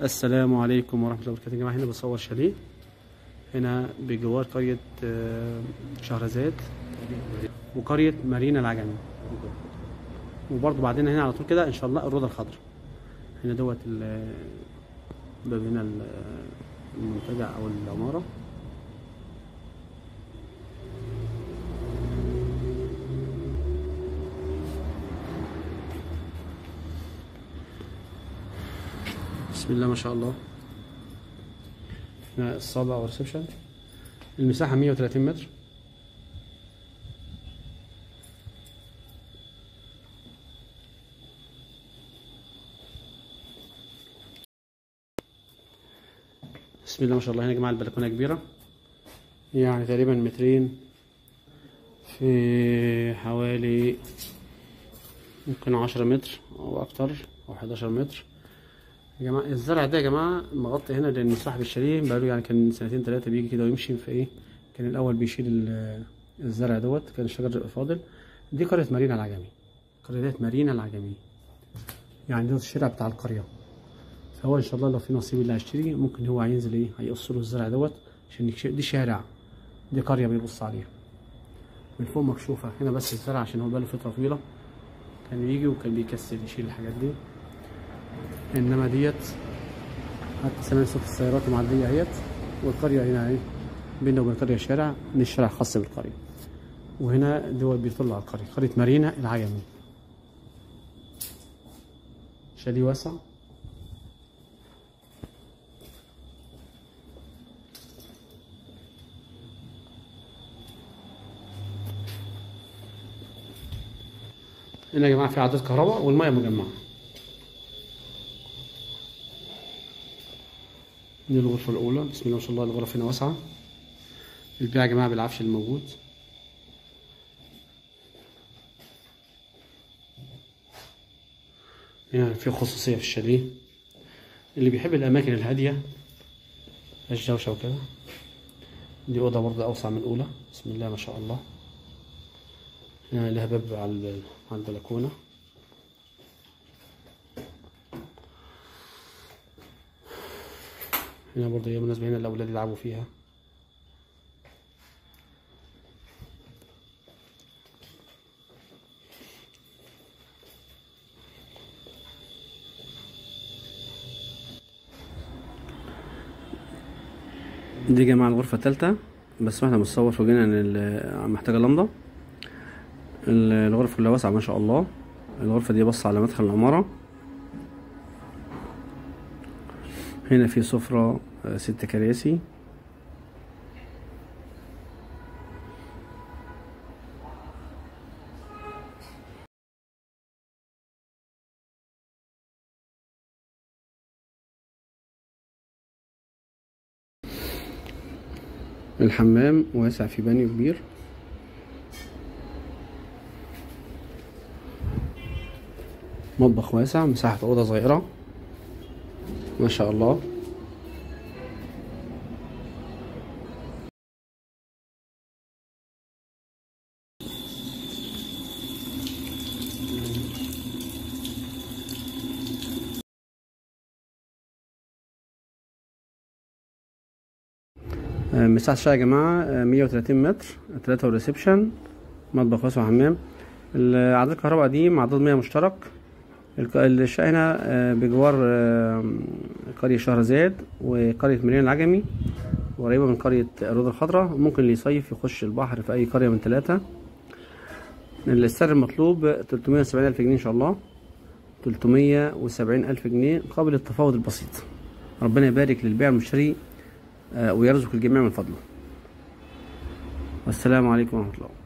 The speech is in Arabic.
السلام عليكم ورحمة الله وبركاته يا جماعة. هنا بصور شاليه هنا بجوار قرية شهرزاد وقرية مارينا العجمي، وبرضه بعدين هنا على طول كده ان شاء الله الروضة الخضراء. هنا دوت باب هنا المنتجع او العمارة. بسم الله ما شاء الله. هنا الصالة او الريسبشن، المساحة 130 متر. بسم الله ما شاء الله. هنا يا جماعة البلكونة كبيرة، يعني تقريبا مترين في حوالي ممكن 10 متر او اكتر او 11 متر يا جماعه. الزرع ده يا جماعه مغطي هنا، لان صاحب الشاليه بقاله يعني كان سنتين ثلاثه بيجي كده ويمشي في ايه. كان الاول بيشيل الزرع دوت، كان الشجر فاضل. دي قريه مارينا العجمي، قريه مارينا العجمي يعني ده الشارع بتاع القريه. فهو ان شاء الله لو في نصيب اللي هيشتري ممكن هو هينزل ايه، هيقص له الزرع دوت عشان دي شارع، دي قريه بيبص عليها من فوق مكشوفه. هنا بس الزرع عشان هو بقاله فتره طويله كان بيجي وكان بيكسل يشيل الحاجات دي. انما ديت حتى سمعت صوت السيارات المعديه اهيت. والقريه هنا ايه، بيننا وبين القريه شارع، من الشارع خاص بالقريه. وهنا دوت بيطل على القريه، قريه مارينا العجمي. شاليه واسع. هنا يا جماعه في عداد كهرباء والميه مجمعه. دي الغرفة الأولى. بسم الله ما شاء الله. الغرف هنا واسعة. البيع يا جماعة بالعفش الموجود. هنا في خصوصية في الشاليه، اللي بيحب الأماكن الهادية مفيهاش دوشة وكده. دي أوضة برضه أوسع من الأولى. بسم الله ما شاء الله. هنا لها باب على البلكونة. هنا برضه هي مناسبة، هنا الأولاد يلعبوا فيها. دي يا جماعة الغرفة التالتة، بس واحنا متصور فوقنا ان محتاجة لمضة. الغرفة كلها واسعة ما شاء الله. الغرفة دي بص على مدخل العمارة. هنا في سفرة 6 كراسي. الحمام واسع في بانيو كبير. مطبخ واسع، مساحة أوضة صغيرة ما شاء الله. مساحة الشقة يا جماعة 130 متر، 3 وريسبشن، مطبخ واسع وحمام. عداد الكهرباء قديم، عداد مياه مشترك. الشقة هنا بجوار قرية شهرزاد وقرية مارينا العجمي، قريبة من قرية الروضة الخضراء. ممكن اللي يصيف يخش البحر في أي قرية من 3. السعر المطلوب 370,000 جنيه إن شاء الله. 370,000 جنيه قابل التفاوض البسيط. ربنا يبارك للبيع المشتري ويرزق الجميع من فضله. والسلام عليكم ورحمة الله.